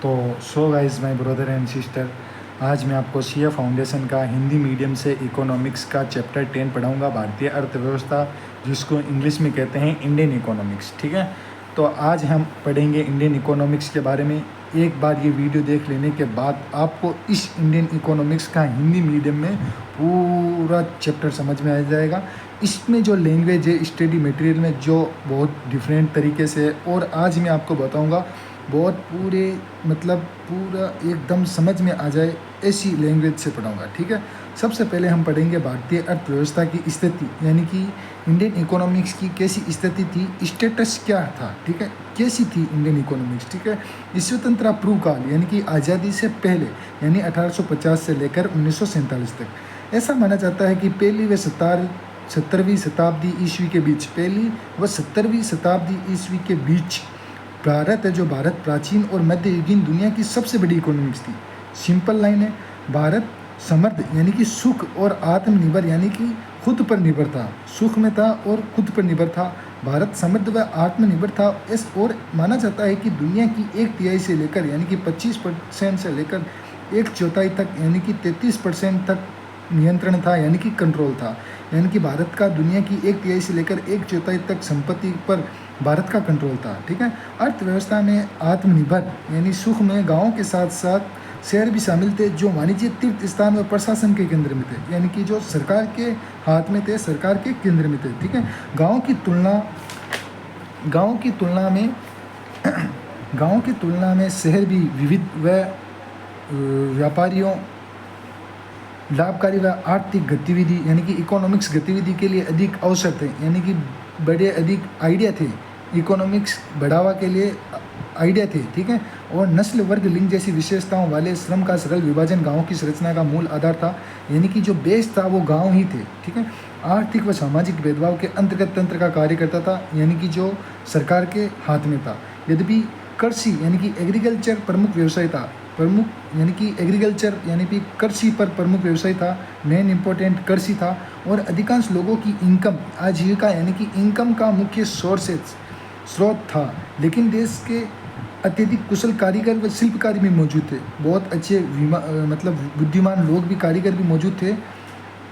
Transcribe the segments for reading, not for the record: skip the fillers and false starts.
तो so guys my brother and sister, आज मैं आपको सीए फाउंडेशन का हिंदी मीडियम से इकोनॉमिक्स का चैप्टर 10 पढ़ाऊंगा, भारतीय अर्थव्यवस्था, जिसको इंग्लिश में कहते हैं इंडियन इकोनॉमिक्स। ठीक है, तो आज हम पढ़ेंगे इंडियन इकोनॉमिक्स के बारे में। एक बार ये वीडियो देख लेने के बाद आपको इस इंडियन इकोनॉमिक्स का हिंदी मीडियम में पूरा चैप्टर समझ में आ जाएगा। इसमें जो लैंग्वेज है, स्टडी मटेरियल में जो बहुत डिफरेंट तरीके से है, और आज मैं आपको बताऊंगा बहुत पूरा एकदम समझ में आ जाए ऐसी लैंग्वेज से पढ़ाऊंगा। ठीक है, सबसे पहले हम पढ़ेंगे भारतीय अर्थव्यवस्था की स्थिति, यानी कि इंडियन इकोनॉमिक्स की कैसी स्थिति थी, स्टेटस क्या था। ठीक है, कैसी थी इंडियन इकोनॉमिक्स। ठीक है, स्वतंत्रता पूर्व काल यानी कि आज़ादी से पहले, यानी 1850 से लेकर 1947 तक। ऐसा माना जाता है कि पहली व 17वीं शताब्दी ईस्वी के बीच, पहली व 17वीं शताब्दी ईस्वी के बीच भारत है, जो भारत प्राचीन और मध्ययुगीन दुनिया की सबसे बड़ी इकोनॉमिक्स थी। सिंपल लाइन है, भारत समृद्ध यानी कि सुख और आत्मनिर्भर यानी कि खुद पर निर्भर था, सुख में था और खुद पर निर्भर था। भारत समृद्ध व आत्मनिर्भर था। इस और माना जाता है कि दुनिया की 1/3 से लेकर यानी कि 25% से लेकर 1/4 तक यानी कि 33% तक नियंत्रण था, यानी कि कंट्रोल था। यानी कि भारत का दुनिया की 1/3 से लेकर 1/4 तक संपत्ति पर भारत का कंट्रोल था। ठीक है, अर्थव्यवस्था में आत्मनिर्भर यानी सुख में गाँव के साथ साथ शहर भी शामिल थे, जो वाणिज्य, तीर्थ स्थान व प्रशासन के केंद्र में थे, यानी कि जो सरकार के हाथ में थे, सरकार के केंद्र में थे। ठीक है, गाँव की तुलना में शहर भी विविध व व्यापारियों, लाभकारी व आर्थिक गतिविधि यानी कि इकोनॉमिक्स गतिविधि के लिए अधिक अवसर थे, यानी कि बड़े अधिक आइडिया थे, इकोनॉमिक्स बढ़ावा के लिए आइडिया थे। ठीक है, और नस्ल, वर्ग, लिंग जैसी विशेषताओं वाले श्रम का सरल विभाजन गांव की संरचना का मूल आधार था, यानी कि जो बेस था वो गांव ही थे। ठीक है, आर्थिक व सामाजिक भेदभाव के अंतर्गत तंत्र का कार्य करता था, यानी कि जो सरकार के हाथ में था। यद्यपि कृषि यानी कि एग्रीकल्चर प्रमुख व्यवसाय था, यानी कि एग्रीकल्चर यानी कि कृषि पर प्रमुख व्यवसाय था, मेन इंपॉर्टेंट कृषि था, और अधिकांश लोगों की इनकम, आजीविका यानी कि इनकम का मुख्य स्रोत था। लेकिन देश के अत्यधिक कुशल कारीगर व शिल्पकारी भी मौजूद थे, बहुत अच्छे बुद्धिमान लोग भी, कारीगर भी मौजूद थे।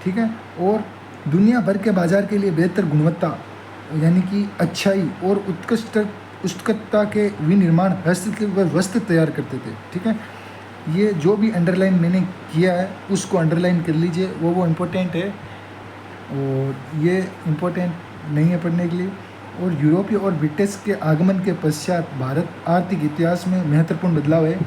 ठीक है, और दुनिया भर के बाजार के लिए बेहतर गुणवत्ता यानी कि अच्छाई और उत्कृष्टता के विनिर्माण, हस्तशिल्प व वस्त्र तैयार करते थे। ठीक है, ये जो भी अंडरलाइन मैंने किया है उसको अंडरलाइन कर लीजिए, वो इम्पोर्टेंट है और ये इम्पोर्टेंट नहीं है पढ़ने के लिए। और यूरोपीय और ब्रिटिश के आगमन के पश्चात भारत आर्थिक इतिहास में महत्वपूर्ण बदलाव है।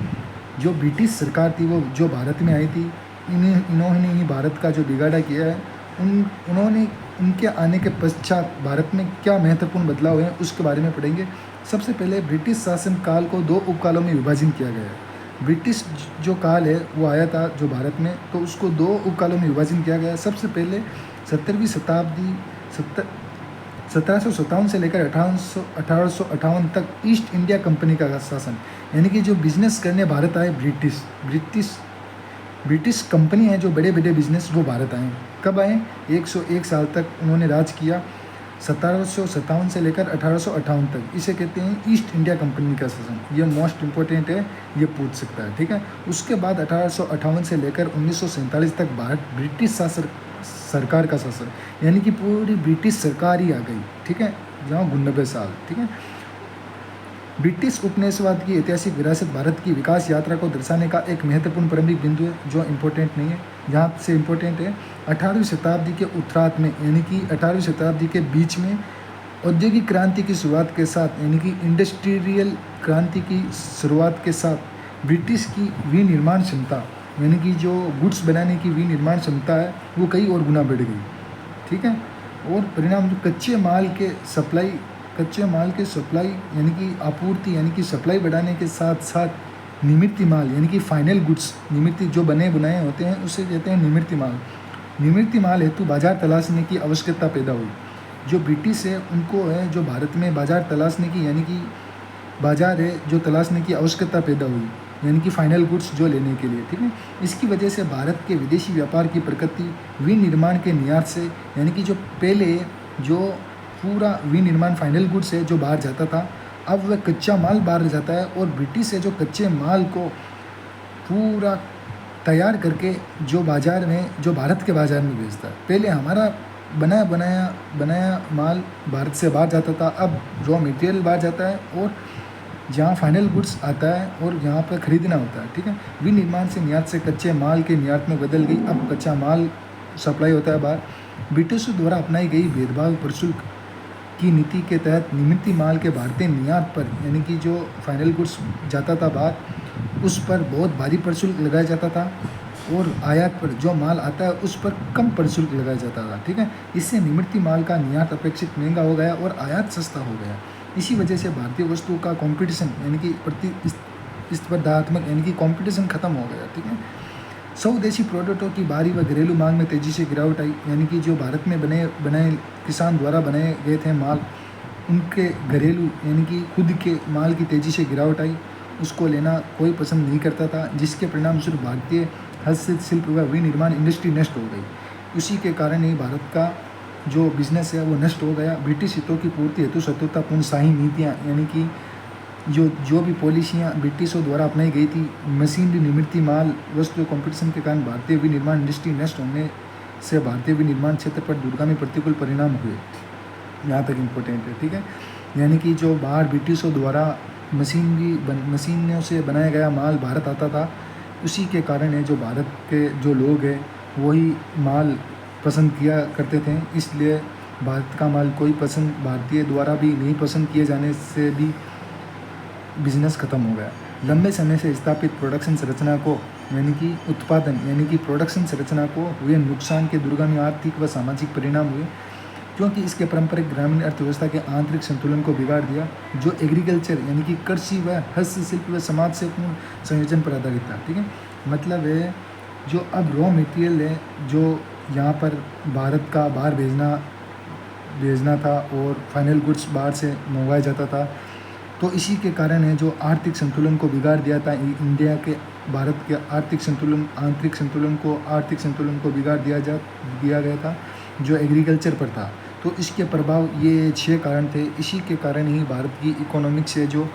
जो ब्रिटिश सरकार थी वो जो भारत में आई थी, इन्होंने ही भारत का जो बिगाड़ा किया है, उन्होंने उनके आने के पश्चात भारत में क्या महत्वपूर्ण बदलाव है उसके बारे में पढ़ेंगे। सबसे पहले ब्रिटिश शासन काल को 2 उपकालों में विभाजन किया गया है। ब्रिटिश जो काल है वो आया था जो भारत में, तो उसको 2 उपकालों में विभाजन किया गया है। सबसे पहले 17वीं शताब्दी 1757 से लेकर 1858 तक ईस्ट इंडिया कंपनी का शासन, यानी कि जो बिजनेस करने भारत आए ब्रिटिश कंपनी है, जो बड़े बड़े बिजनेस वो भारत आए। कब आए? 101 साल तक उन्होंने राज किया, 1757 से लेकर 1858 तक। इसे कहते हैं ईस्ट इंडिया कंपनी का शासन। ये मोस्ट इंपॉर्टेंट है, ये पूछ सकता है। ठीक है, उसके बाद 1858 से लेकर 1947 तक भारत ब्रिटिश सरकार का शासन, यानी कि पूरी ब्रिटिश सरकार ही आ गई। ठीक है, जहाँ 90 साल। ठीक है, ब्रिटिश उपनिवेशवाद की ऐतिहासिक विरासत भारत की विकास यात्रा को दर्शाने का एक महत्वपूर्ण प्रारंभिक बिंदु है, जो इम्पोर्टेंट नहीं है, यहाँ से इम्पोर्टेंट है 18वीं शताब्दी के उत्तरार्ध में, यानी कि 18वीं शताब्दी के बीच में औद्योगिक क्रांति की शुरुआत के साथ, यानी कि इंडस्ट्रियल क्रांति की शुरुआत के साथ ब्रिटिश की विनिर्माण क्षमता, यानी कि जो गुड्स बनाने की विनिर्माण क्षमता है वो कई और गुना बढ़ गई। ठीक है, और परिणाम जो कच्चे माल के सप्लाई यानी कि आपूर्ति, यानी कि सप्लाई बढ़ाने के साथ साथ निर्मित माल, यानी कि फाइनल गुड्स, निर्मित जो बने बनाए होते हैं उसे कहते हैं निर्मित माल हेतु बाजार तलाशने की आवश्यकता पैदा हुई। जो ब्रिटिश है उनको है जो भारत में बाजार तलाशने की, यानी कि बाजार है जो तलाशने की आवश्यकता पैदा हुई, यानी कि फाइनल गुड्स जो लेने के लिए। ठीक है, इसकी वजह से भारत के विदेशी व्यापार की प्रकृति विनिर्माण के निर्यात से, यानी कि जो पहले जो पूरा विनिर्माण फाइनल गुड्स है जो बाहर जाता था, अब वह कच्चा माल बाहर जाता है और ब्रिटिश है जो कच्चे माल को पूरा तैयार करके जो बाज़ार में, जो भारत के बाज़ार में बेचता है। पहले हमारा बनाया माल भारत से बाहर जाता था, अब रॉ मटेरियल बाहर जाता है और जहाँ फाइनल गुड्स आता है और यहाँ पर ख़रीदना होता है, ठीक है। विनिर्माण से निर्यात से कच्चे माल के निर्यात में बदल गई, अब कच्चा माल सप्लाई होता है बाहर। ब्रिटिशों द्वारा अपनाई गई भेदभाव प्रशुल्क की नीति के तहत निर्मित माल के भारतीय निर्यात पर, यानी कि जो फाइनल गुड्स जाता था बाहर, उस पर बहुत भारी प्रशुल्क लगाया जाता था और आयात पर जो माल आता है उस पर कम प्रशुल्क लगाया जाता था, ठीक है। इससे निर्मित माल का निर्यात अपेक्षित महंगा हो गया और आयात सस्ता हो गया। इसी वजह से भारतीय वस्तुओं का कंपटीशन, यानी कि प्रतिस्पर्धात्मक, यानी कि कंपटीशन खत्म हो गया, ठीक है। स्वदेशी प्रोडक्टों की बाहरी व घरेलू मांग में तेज़ी से गिरावट आई, यानी कि जो भारत में बनाए किसान द्वारा बनाए गए थे माल, उनके घरेलू यानी कि खुद के माल की तेज़ी से गिरावट आई, उसको लेना कोई पसंद नहीं करता था, जिसके परिणाम स्वरूप भारतीय हस्तशिल्प व विनिर्माण इंडस्ट्री नष्ट हो गई। उसी के कारण ही भारत का जो बिजनेस है वो नष्ट हो गया। ब्रिटिश हितों की पूर्ति हेतु शत्रुतापूर्ण शाही नीतियाँ, यानी कि जो भी पॉलिसियाँ ब्रिटिशों द्वारा अपनाई गई थी, मशीनरी निर्मित माल वस्तु कंपटीशन के कारण भारतीय विनिर्माण इंडस्ट्री नष्ट होने से भारतीय विनिर्माण क्षेत्र पर दूरगामी प्रतिकूल परिणाम हुए। यहाँ तक इम्पोर्टेंट है, ठीक है। यानी कि जो बाहर ब्रिटिशों द्वारा मशीनों से बनाया गया माल भारत आता था, उसी के कारण है जो भारत के जो लोग हैं वही माल पसंद किया करते थे, इसलिए भारत का माल कोई पसंद, भारतीय द्वारा भी नहीं पसंद किए जाने से भी बिजनेस ख़त्म हो गया। लंबे समय से स्थापित प्रोडक्शन संरचना को, यानी कि उत्पादन यानी कि प्रोडक्शन संरचना को हुए नुकसान के दूरगामी आर्थिक व सामाजिक परिणाम हुए, क्योंकि इसके पारंपरिक ग्रामीण अर्थव्यवस्था के आंतरिक संतुलन को बिगाड़ दिया, जो एग्रीकल्चर यानी कि कृषि व हस्तशिल्प व समाज से पूर्ण संयोजन पर आधारित था, ठीक है। मतलब है जो अब रॉ मटेरियल है जो यहाँ पर भारत का बाहर भेजना था और फाइनल गुड्स बाहर से मंगवाया जाता था, तो इसी के कारण है जो आर्थिक संतुलन को बिगाड़ दिया था इंडिया के, भारत के आर्थिक संतुलन को बिगाड़ दिया गया था जो एग्रीकल्चर पर था। तो इसके प्रभाव ये 6 कारण थे। इसी के कारण ही भारत की इकोनॉमिक्स से जो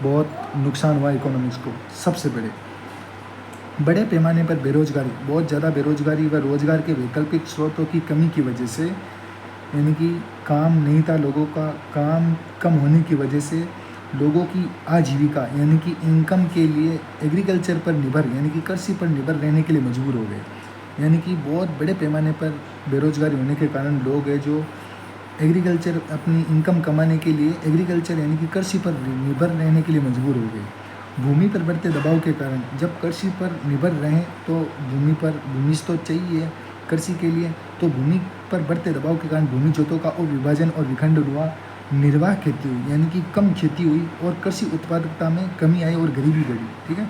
बहुत नुकसान हुआ इकोनॉमिक्स को। सबसे बड़े पैमाने पर बेरोजगारी, बहुत ज़्यादा बेरोजगारी व रोजगार के वैकल्पिक स्रोतों की कमी की वजह से, यानी कि काम नहीं था लोगों का, काम कम होने की वजह से लोगों की आजीविका यानी कि इनकम के लिए एग्रीकल्चर पर निर्भर, यानी कि कृषि पर निर्भर रहने के लिए मजबूर हो गए। यानी कि बहुत बड़े पैमाने पर बेरोजगारी होने के कारण लोग हैं जो एग्रीकल्चर अपनी इनकम कमाने के लिए एग्रीकल्चर यानी कि कृषि पर निर्भर रहने के लिए मजबूर हो गए। भूमि पर बढ़ते दबाव के कारण, जब कृषि पर निर्भर रहें तो भूमि तो चाहिए कृषि के लिए, तो भूमि पर बढ़ते दबाव के कारण भूमि जोतों का विभाजन और विखंडन हुआ, निर्वाह खेती हुई यानी कि कम खेती हुई और कृषि उत्पादकता में कमी आई और गरीबी बढ़ी, ठीक है।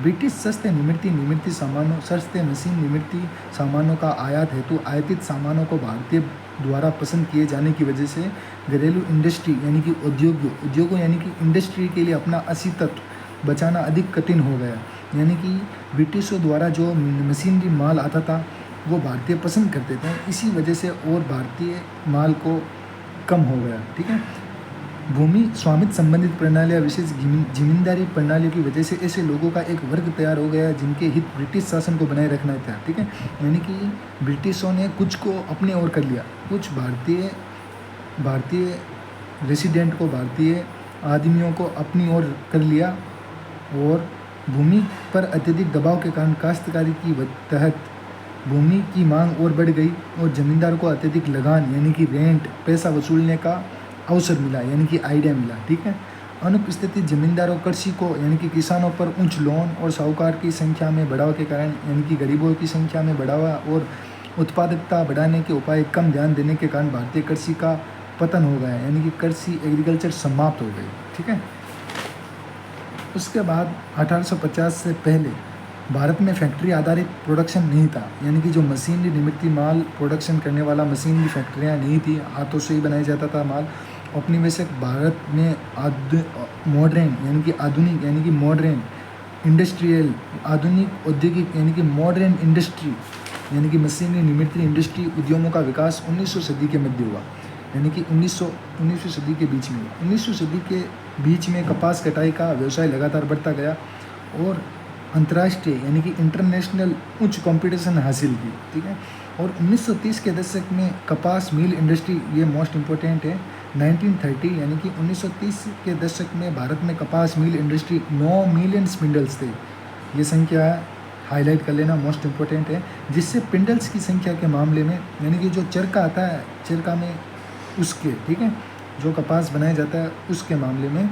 ब्रिटिश सस्ते निर्मित मशीन निर्मित सामानों का आयात हेतु आयातित सामानों को भारतीय द्वारा पसंद किए जाने की वजह से घरेलू इंडस्ट्री यानी कि उद्योगों यानी कि इंडस्ट्री के लिए अपना अस्तित्व बचाना अधिक कठिन हो गया। यानी कि ब्रिटिशों द्वारा जो मशीनरी माल आता था वो भारतीय पसंद करते थे, इसी वजह से और भारतीय माल को कम हो गया, ठीक है। भूमि स्वामित्व संबंधित प्रणालियाँ, विशेष जिम्मेदारी प्रणालियों की वजह से ऐसे लोगों का एक वर्ग तैयार हो गया जिनके हित ब्रिटिश शासन को बनाए रखना था, ठीक है। यानी कि ब्रिटिशों ने कुछ को अपने ओर कर लिया, कुछ भारतीय रेसिडेंट को, भारतीय आदमियों को अपनी ओर कर लिया और भूमि पर अत्यधिक दबाव के कारण काश्तकारी की तहत भूमि की मांग और बढ़ गई और जमींदारों को अत्यधिक लगान यानी कि रेंट पैसा वसूलने का अवसर मिला, यानी कि आइडिया मिला, ठीक है। अनुपस्थित जमींदारों कृषि को यानी कि किसानों पर उच्च लोन और साहूकार की संख्या में बढ़ाव के कारण, यानी कि गरीबों की संख्या में बढ़ावा और उत्पादकता बढ़ाने के उपाय कम ध्यान देने के कारण भारतीय कृषि का पतन हो गया, यानी कि कृषि एग्रीकल्चर समाप्त हो गई, ठीक है। उसके बाद 1850 से पहले भारत में फैक्ट्री आधारित प्रोडक्शन नहीं था, यानी कि जो मशीनरी निर्मित माल प्रोडक्शन करने वाला मशीनरी फैक्ट्रियाँ नहीं थी, हाथों से ही बनाया जाता था माल। औपनिवेशिक भारत में मॉडर्न यानी कि आधुनिक यानी कि मॉडर्न इंडस्ट्रियल आधुनिक औद्योगिक यानी कि मॉडर्न इंडस्ट्री यानी कि मशीनरी निर्मित इंडस्ट्री उद्यमों का विकास 19वीं सदी के मध्य हुआ, यानी कि 19वीं सदी के बीच में। 19वीं सदी के बीच में कपास कटाई का व्यवसाय लगातार बढ़ता गया और अंतर्राष्ट्रीय यानी कि इंटरनेशनल उच्च कंपटीशन हासिल की, ठीक है। और 1930 के दशक में कपास मिल इंडस्ट्री, ये मोस्ट इम्पोर्टेंट है, 1930 यानी कि 1930 के दशक में भारत में कपास मिल इंडस्ट्री 9 मिलियन स्पिंडल्स थे। ये संख्या हाईलाइट कर लेना, मोस्ट इम्पोर्टेंट है। जिससे पिंडल्स की संख्या के मामले में यानी कि जो चरखा आता है, चरखा में उसके, ठीक है, जो कपास बनाया जाता है उसके मामले में,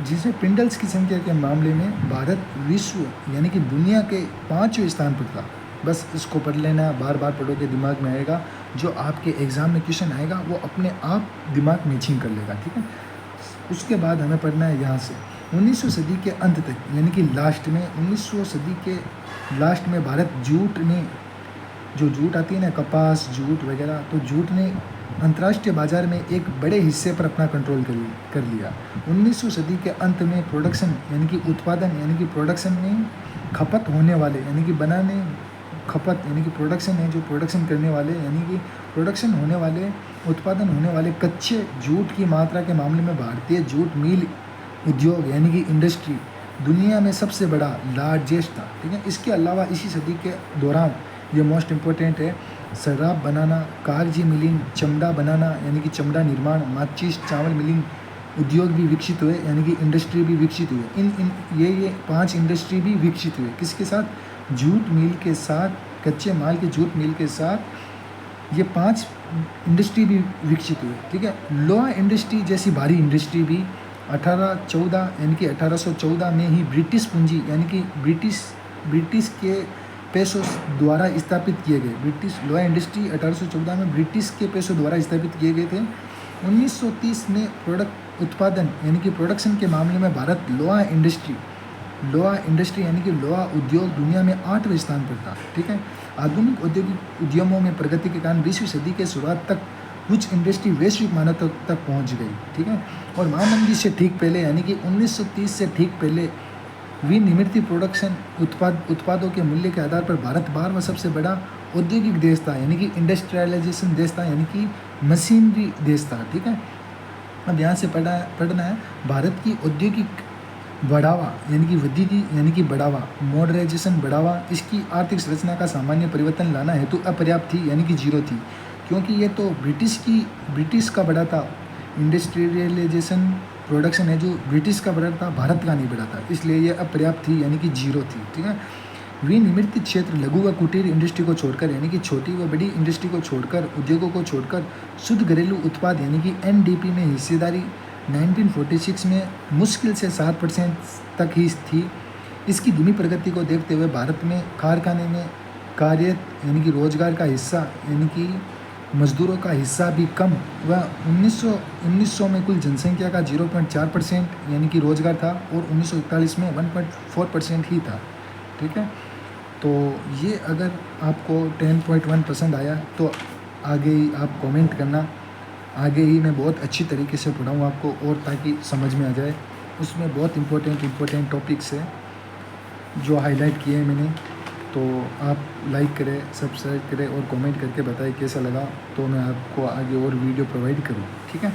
जिसे पिंडल्स की संख्या के मामले में भारत विश्व यानी कि दुनिया के 5वें स्थान पर था। बस इसको पढ़ लेना, बार बार पढ़ोगे दिमाग में आएगा, जो आपके एग्ज़ाम में क्वेश्चन आएगा वो अपने आप दिमाग मैचिंग कर लेगा, ठीक है। उसके बाद हमें पढ़ना है यहाँ से 19वीं सदी के अंत तक यानी कि लास्ट में 19वीं सदी के लास्ट में भारत जूट ने, जो जूट आती है ना, कपास जूट वगैरह, तो जूट ने अंतर्राष्ट्रीय बाजार में एक बड़े हिस्से पर अपना कंट्रोल कर लिया। 19वीं सदी के अंत में प्रोडक्शन यानी कि उत्पादन यानी कि प्रोडक्शन में खपत होने वाले यानी कि बनाने, खपत यानी कि प्रोडक्शन है, जो प्रोडक्शन करने वाले यानी कि प्रोडक्शन होने वाले, उत्पादन होने वाले कच्चे जूट की मात्रा के मामले में भारतीय जूट मिल उद्योग यानी कि इंडस्ट्री दुनिया में सबसे बड़ा, लार्जेस्ट था, ठीक है। इसके अलावा इसी सदी के दौरान, ये मोस्ट इम्पोर्टेंट है, शराब बनाना, कागजी मिलिंग, चमड़ा बनाना यानी कि चमड़ा निर्माण, माचिस, चावल मिलिंग उद्योग भी विकसित हुए यानी कि इंडस्ट्री भी विकसित हुए। ये 5 इंडस्ट्री भी विकसित हुए। किसके साथ? जूट मिल के साथ, कच्चे माल के जूट मिल के साथ ये 5 इंडस्ट्री भी विकसित हुए, ठीक है। लोहा इंडस्ट्री जैसी भारी इंडस्ट्री भी 1814 यानी कि 1814 में ही ब्रिटिश पूंजी यानी कि ब्रिटिश के पैसों द्वारा स्थापित किए गए। ब्रिटिश लोहा इंडस्ट्री 1814 में ब्रिटिश के पैसों द्वारा स्थापित किए गए थे। 1930 में प्रोडक्ट उत्पादन यानी कि प्रोडक्शन के मामले में भारत लोहा इंडस्ट्री यानी कि लोहा उद्योग दुनिया में 8वें स्थान पर था, ठीक है। आधुनिक औद्योगिक उद्यमों में प्रगति के कारण 20वीं सदी के शुरुआत तक कुछ इंडस्ट्री वैश्विक मान्यता तक पहुंच गई, ठीक है। और महामंदी से ठीक पहले यानी कि 1930 से ठीक पहले विनिर्मित प्रोडक्शन उत्पादों के मूल्य के आधार पर भारत 12वां सबसे बड़ा औद्योगिक देश था यानी कि इंडस्ट्रियलाइजेशन देश था यानी कि मशीनरी देश था, ठीक है। अब यहाँ से पढ़ना है भारत की औद्योगिक बढ़ावा यानी कि वृद्धि यानी कि बढ़ावा, मॉडर्नाइजेशन बढ़ावा, इसकी आर्थिक संरचना का सामान्य परिवर्तन लाना हेतु अपर्याप्त थी यानी कि जीरो थी, क्योंकि ये तो ब्रिटिश का बढ़ा था। इंडस्ट्रियलाइजेशन प्रोडक्शन है जो ब्रिटिश का बढ़ा था, भारत का नहीं बढ़ा था, इसलिए ये अपर्याप्त थी यानी कि जीरो थी, ठीक है। विनिर्मित क्षेत्र लघु व कुटीर इंडस्ट्री को छोड़कर यानी कि छोटी व बड़ी इंडस्ट्री को छोड़कर, उद्योगों को छोड़कर शुद्ध घरेलू उत्पाद यानी कि एनडीपी में हिस्सेदारी 1946 में मुश्किल से 7% तक ही थी। इसकी धीमी प्रगति को देखते हुए भारत में कारखाने में कार्यरत यानी कि रोजगार का हिस्सा यानी कि मजदूरों का हिस्सा भी कम व 1900 में कुल जनसंख्या का 0.4% यानी कि रोजगार था और 1941 में 1.4% ही था, ठीक है। तो ये अगर आपको 10.1 पसंद आया तो आगे ही आप कमेंट करना, आगे ही मैं बहुत अच्छी तरीके से पढ़ाऊँ आपको और ताकि समझ में आ जाए। उसमें बहुत इम्पोर्टेंट टॉपिक्स है जो हाईलाइट किए हैं मैंने। तो आप लाइक करें, सब्सक्राइब करें और कमेंट करके बताएं कैसा लगा, तो मैं आपको आगे और वीडियो प्रोवाइड करूँ, ठीक है।